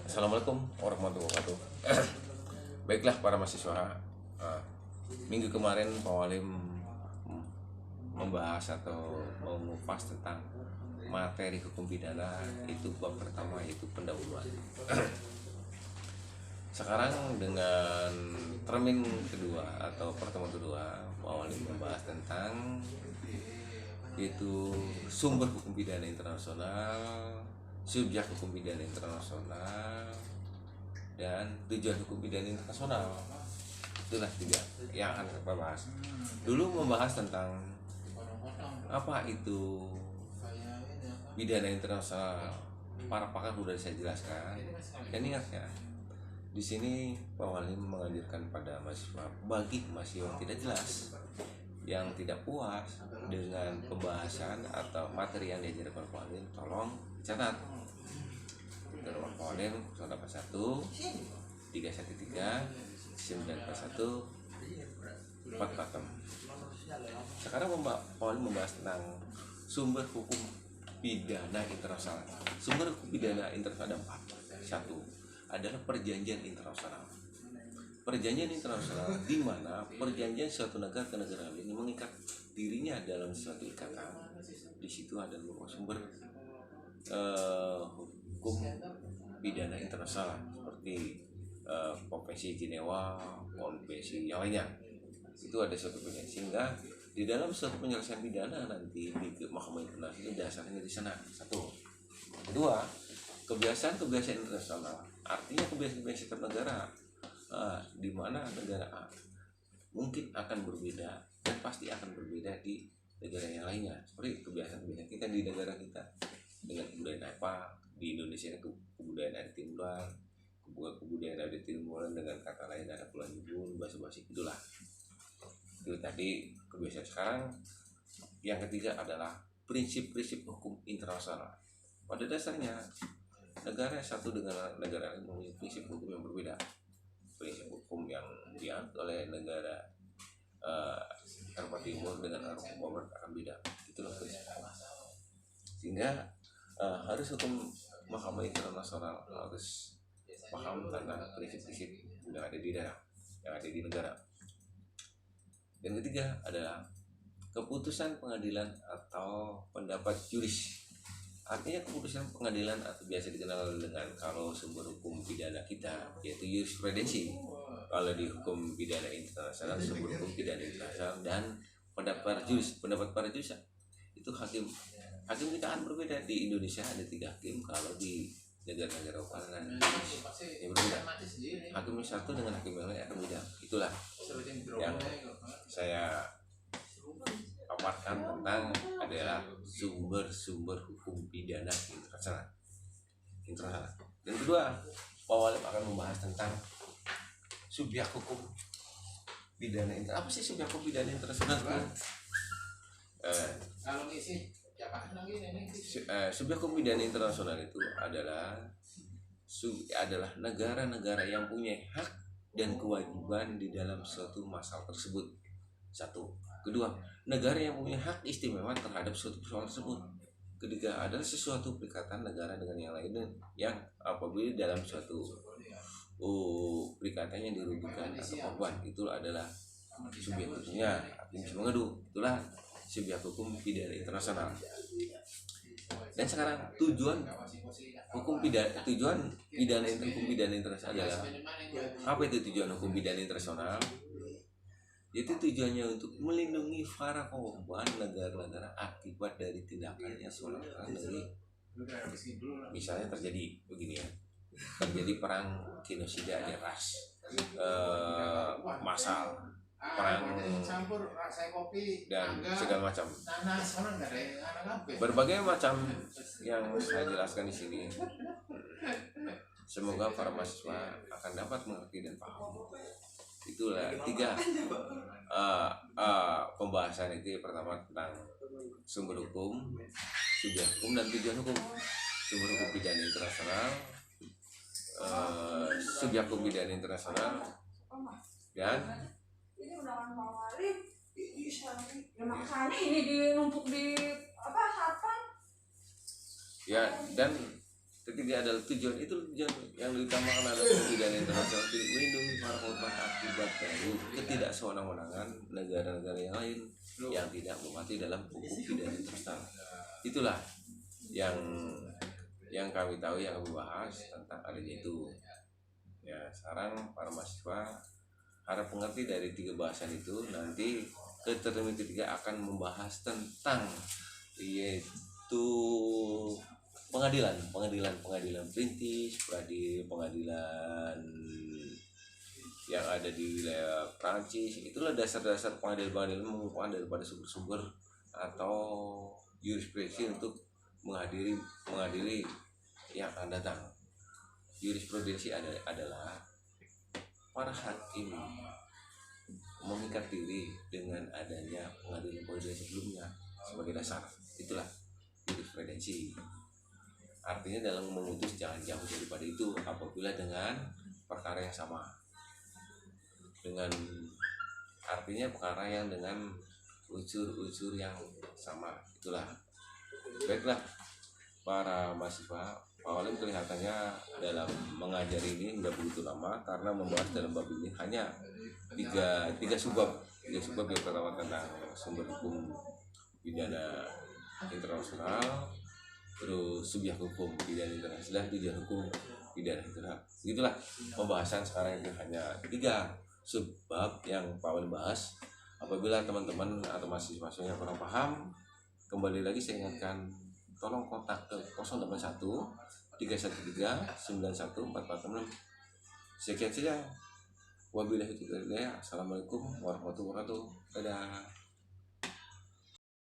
Assalamualaikum warahmatullahi wabarakatuh. Baiklah para mahasiswa, eh, minggu kemarin Pak Walim membahas atau mengupas tentang materi hukum pidana, itu bab pertama, yaitu pendahuluan. Sekarang dengan termin kedua atau pertemuan kedua, Pak Walim membahas tentang yaitu sumber hukum pidana internasional, subjek hukum pidana internasional, dan tujuan hukum pidana internasional. Itulah tiga yang akan kita bahas. Dulu membahas tentang apa itu pidana internasional, para pakar sudah saya jelaskan. Dan ingat ya, di sini Pak Walim mengajarkan pada mahasiswa, bagi mahasiswa yang tidak jelas, yang tidak puas dengan pembahasan atau materi yang diajarkan Pak Walim, tolong catat. Nomor Pak Walim 081 313 941 446. Sekarang Pak Walim membahas tentang sumber hukum pidana internasional. Sumber hukum pidana internasional ada 4. Satu adalah perjanjian internasional. Perjanjian internasional di mana perjanjian suatu negara ke negara lain mengikat dirinya dalam suatu ikatan. Di situ ada sumber hukum pidana internasional seperti Konvensi Jenewa, konvensi yang lainnya. Itu ada suatu perjanjian, sehingga di dalam suatu penyelesaian pidana nanti di Mahkamah Internasional dasarnya di sana. Satu. Kedua, kebiasaan-kebiasaan internasional, artinya kebiasaan-kebiasaan setiap negara, di mana negara A mungkin akan berbeda dan pasti akan berbeda di negara yang lainnya. Seperti kebiasaan-kebiasaan kita di negara kita dengan kebudayaan apa, di Indonesia kebudayaan ada timuran, kebudayaan ada timuran, dengan kata lain ada pulau jubun, bahasa-bahasa itulah. Itu tadi kebiasaan. Sekarang yang ketiga adalah prinsip-prinsip hukum internasional. Pada dasarnya negara satu dengan negara lain mempunyai prinsip hukum yang berbeda. Prinsip hukum yang dianut oleh negara Eropa Timur dengan Eropa Barat akan beda. Itulah prinsip. Sehingga harus hukum Mahkamah Internasional harus paham tentang prinsip-prinsip yang ada di daerah, yang ada di negara. Dan ketiga adalah keputusan pengadilan atau pendapat juris. Artinya keputusan pengadilan atau biasa dikenal dengan kalau sumber hukum pidana kita yaitu jurisprudensi. Kalau di hukum pidana internasional sumber hukum pidana internasional, dan pendapat para juris itu hakim kita akan berbeda. Di Indonesia ada 3 hakim, kalau di negara-negara Eropa yang berbeda. Hakim satu dengan hakim yang lain akan berbeda. Itulah yang saya paparkan tentang adalah sumber-sumber hukum pidana internasional. Dan kedua, Pak Walim akan membahas tentang subjek hukum pidana internasional. Apa sih subjek hukum pidana internasional? Subjek hukum pidana internasional itu adalah negara-negara yang punya hak dan kewajiban di dalam suatu masalah tersebut. Satu. Kedua, negara yang punya hak istimewa terhadap suatu persoalan tersebut. Ketiga adalah sesuatu perikatan negara dengan yang lainnya yang apabila dalam suatu perikatan yang dirugikan atau korban, itu adalah subjek hukumnya hakim bisa mengadu. Itulah subjek hukum pidana internasional. Dan sekarang tujuan pidana internasional adalah apa? Itu tujuan hukum pidana internasional, yaitu tujuannya untuk melindungi para korban negara-negara akibat dari tindakannya suatu negeri. Misalnya terjadi begini ya, terjadi perang genosida di ras, massal, perang dan segala macam, berbagai macam yang saya jelaskan di sini. Semoga para mahasiswa akan dapat mengerti dan paham. Itulah 3 pembahasan itu. Pertama tentang sumber hukum, subjek hukum, dan tujuan hukum. Sumber hukum pidana internasional, subjek hukum pidana internasional, dan makanya ini dinumpuk di apa harapan ya, dan Ketiga adalah tujuan yang diutamakan adalah pidana internasional untuk melindungi para korban akibat dari ketidaksewenang-wenangan negara-negara yang lain yang tidak mematuhi dalam hukum pidana internasional. Itulah yang kami tahu, yang kami bahas tentang adanya itu. Ya, sekarang para mahasiswa harap mengerti dari 3 bahasan itu. Nanti term ketiga akan membahas tentang yaitu pengadilan perintis, pengadilan yang ada di wilayah Prancis. Itulah dasar-dasar pengadilan mengumpulkan daripada sumber-sumber atau jurisprudensi untuk mengadili yang akan datang. Jurisprudensi adalah para hakim mengikat diri dengan adanya pengadilan sebelumnya sebagai dasar. Itulah jurisprudensi. Artinya dalam memutus jangan jauh daripada itu apabila dengan perkara yang sama. Artinya perkara yang dengan unsur-unsur yang sama. Itulah. Baiklah para mahasiswa, Pak Olim kelihatannya dalam mengajar ini tidak begitu lama karena membahas dalam bab ini hanya tiga subbab yang terdapat tentang sumber hukum pidana internasional, terus subyek hukum pidana internasional, tujuan hukum pidana internasional. Begitulah pembahasan sekarang itu hanya 3 subbab yang Pak Olim bahas. Apabila teman-teman atau mahasiswa yang kurang paham, kembali lagi saya ingatkan, tolong kontak ke 081 313 91446. Sekian saja. Wabillahi taufiq. Assalamualaikum warahmatullahi wabarakatuh. Dadah.